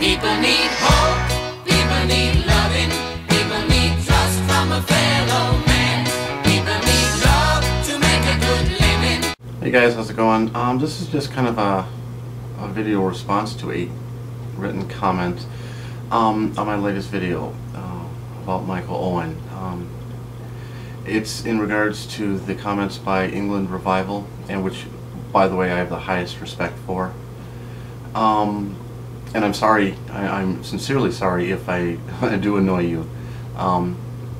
People need hope, people need loving, people need trust from a fellow man. People need love to make a good living. Hey guys, how's it going? This is just kind of a video response to a written comment on my latest video about Michael Owen. It's in regards to the comments by England Revival, and which, by the way, I have the highest respect for. And I'm sorry, I'm sincerely sorry if I do annoy you.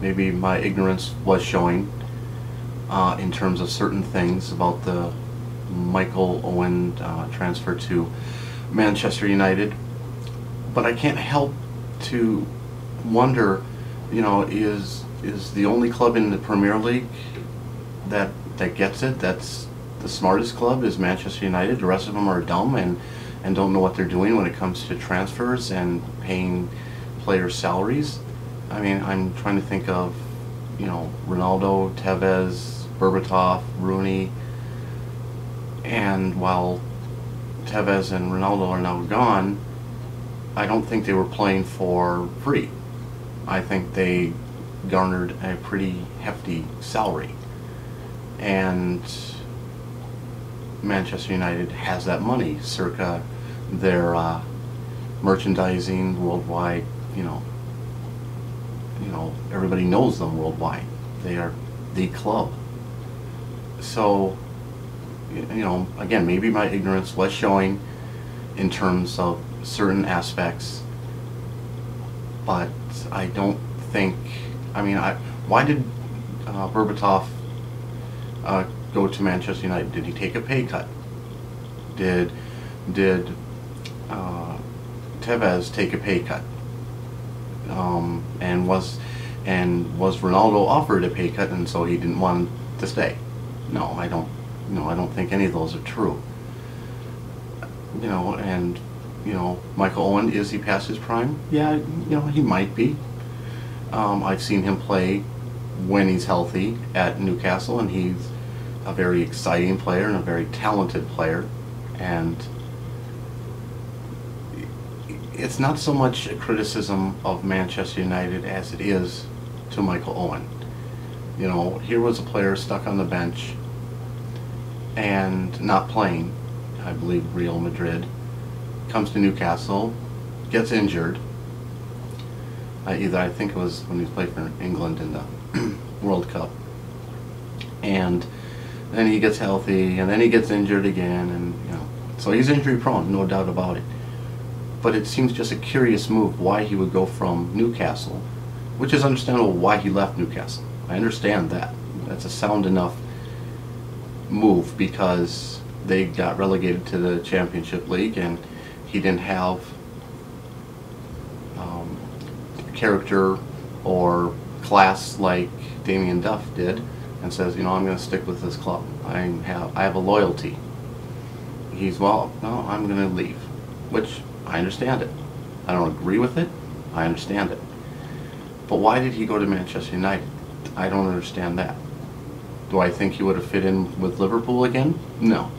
Maybe my ignorance was showing in terms of certain things about the Michael Owen transfer to Manchester United. But I can't help to wonder, you know, is the only club in the Premier League that gets it, that's the smartest club, is Manchester United? The rest of them are dumb and don't know what they're doing when it comes to transfers and paying players' salaries. I mean, I'm trying to think of, you know, Ronaldo, Tevez, Berbatov, Rooney, and while Tevez and Ronaldo are now gone, I don't think they were playing for free. I think they garnered a pretty hefty salary, and Manchester United has that money circa their merchandising worldwide. You know, everybody knows them worldwide. They are the club. So, you know, again, maybe my ignorance was showing in terms of certain aspects, but I don't think, I mean, why did Berbatov go to Manchester United? Did he take a pay cut? Did Tevez take a pay cut? And was Ronaldo offered a pay cut and so he didn't want to stay? No, I don't. No, I don't think any of those are true. You know, and you know, Michael Owen, is he past his prime? Yeah, you know, he might be. I've seen him play when he's healthy at Newcastle, and he's a very exciting player and a very talented player. And it's not so much a criticism of Manchester United as it is to Michael Owen. You know, here was a player stuck on the bench and not playing, I believe Real Madrid, comes to Newcastle, gets injured. I think it was when he played for England in the World Cup, and then he gets healthy, and then he gets injured again, and you know, so he's injury prone, no doubt about it. But it seems just a curious move why he would go from Newcastle, which is understandable why he left Newcastle. I understand that. That's a sound enough move because they got relegated to the Championship League and he didn't have character or class like Damien Duff did, and says, you know, I'm going to stick with this club. I have a loyalty. Well, no, I'm going to leave, which I understand it. I don't agree with it. I understand it. But why did he go to Manchester United? I don't understand that. Do I think he would have fit in with Liverpool again? No.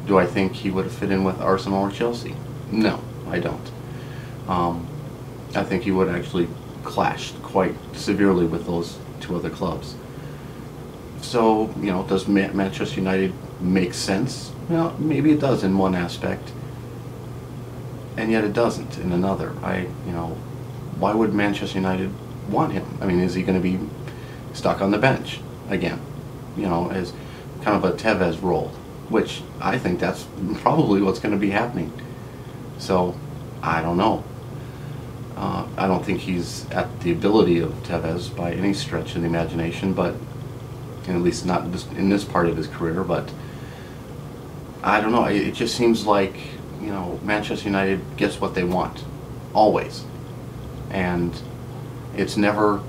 Do I think he would have fit in with Arsenal or Chelsea? No, I don't. I think he would have actually clashed quite severely with those two other clubs. So, you know, does Manchester United make sense? Well, maybe it does in one aspect, and yet it doesn't in another. You know, why would Manchester United want him? I mean, is he going to be stuck on the bench again? You know, as kind of a Tevez role, which I think that's probably what's going to be happening. So, I don't know. I don't think he's at the ability of Tevez by any stretch of the imagination, but at least not in this part of his career. But I don't know. It just seems like, you know, Manchester United gets what they want, always, and it's never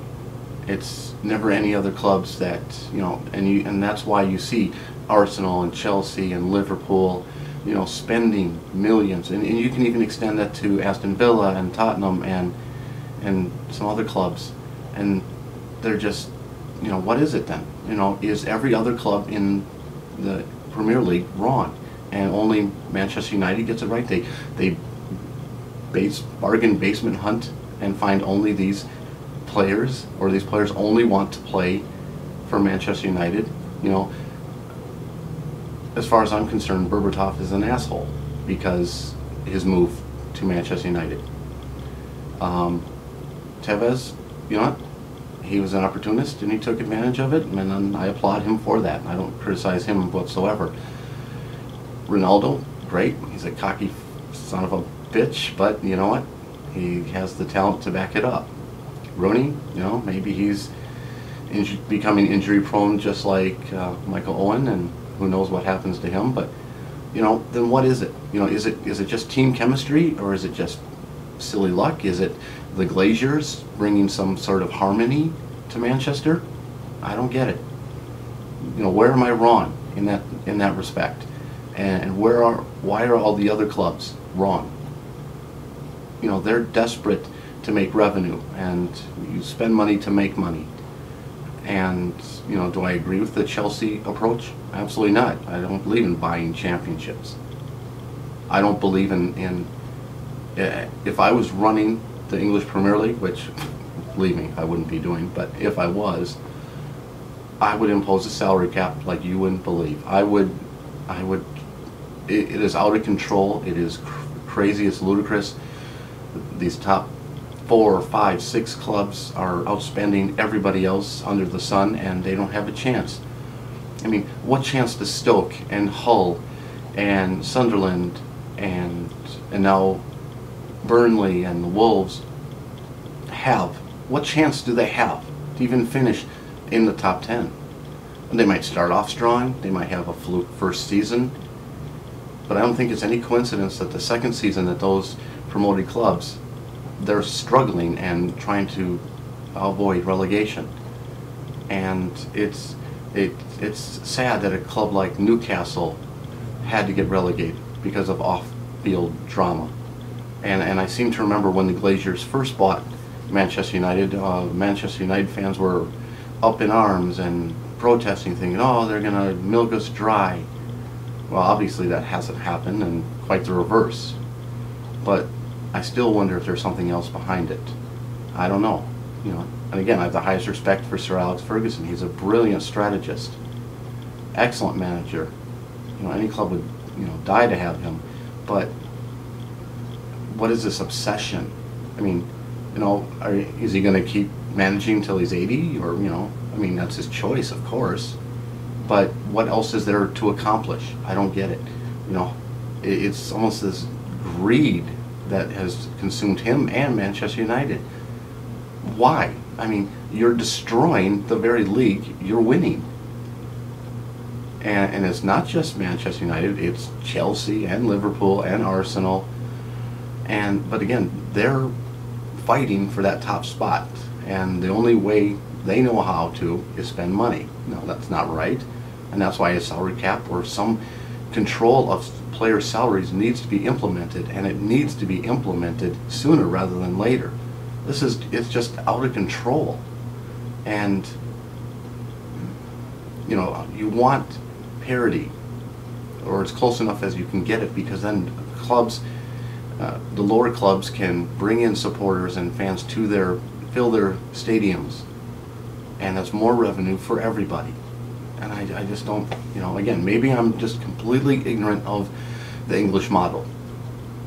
any other clubs that, you know, and that's why you see Arsenal and Chelsea and Liverpool, you know, spending millions, and you can even extend that to Aston Villa and Tottenham and some other clubs, and they're just, you know, what is it then? You know, is every other club in the Premier League wrong, and only Manchester United gets it right? They bargain basement hunt and find only these players, or these players only want to play for Manchester United. You know, as far as I'm concerned, Berbatov is an asshole because his move to Manchester United. Tevez, you know what? He was an opportunist and he took advantage of it, and I applaud him for that. I don't criticize him whatsoever. Ronaldo, great. He's a cocky son of a bitch, but you know what? He has the talent to back it up. Rooney, you know, maybe he's becoming injury prone just like Michael Owen, and who knows what happens to him. But you know, then what is it? You know, is it just team chemistry, or is it just silly luck? Is it the Glaziers bringing some sort of harmony to Manchester? I don't get it. You know, where am I wrong in that respect? And why are all the other clubs wrong? You know, they're desperate to make revenue, and you spend money to make money. And you know, do I agree with the Chelsea approach? Absolutely not. I don't believe in buying championships. I don't believe in if I was running the English Premier League, which, believe me, I wouldn't be doing, but if I was, I would impose a salary cap like you wouldn't believe. I would. It is out of control. It is crazy. It's ludicrous. These top 4, 5, 6 clubs are outspending everybody else under the sun, and they don't have a chance. I mean, what chance does Stoke and Hull and Sunderland and now Burnley and the Wolves have? What chance do they have to even finish in the top 10? And they might start off strong. They might have a fluke first season. But I don't think it's any coincidence that the second season that those promoted clubs, they're struggling and trying to avoid relegation. And it's sad that a club like Newcastle had to get relegated because of off-field drama. And I seem to remember when the Glaziers first bought Manchester United, Manchester United fans were up in arms and protesting, thinking, oh, they're going to milk us dry. Well, obviously that hasn't happened, and quite the reverse. But I still wonder if there's something else behind it. I don't know. You know, and again, I have the highest respect for Sir Alex Ferguson. He's a brilliant strategist, excellent manager. You know, any club would, you know, die to have him. But what is this obsession? I mean, you know, is he going to keep managing till he's 80? Or, you know, I mean, that's his choice, of course. But what else is there to accomplish? I don't get it. You know, it's almost this greed that has consumed him and Manchester United. Why? I mean, you're destroying the very league you're winning. And it's not just Manchester United, it's Chelsea and Liverpool and Arsenal. But again, they're fighting for that top spot. And the only way they know how to is spend money. No, that's not right. And that's why a salary cap or some control of players' salaries needs to be implemented, and it needs to be implemented sooner rather than later. It's just out of control. And you know, you want parity, or as close enough as you can get it, because then clubs, the lower clubs, can bring in supporters and fans to fill their stadiums, and that's more revenue for everybody. And I just don't, you know, again, maybe I'm just completely ignorant of the English model.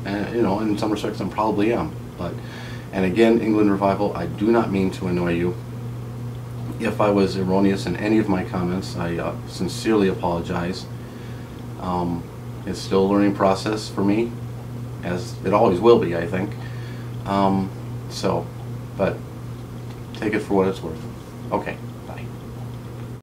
And, you know, in some respects I probably am. But, and again, England Revival, I do not mean to annoy you. If I was erroneous in any of my comments, I sincerely apologize. It's still a learning process for me, as it always will be, I think. But take it for what it's worth. Okay.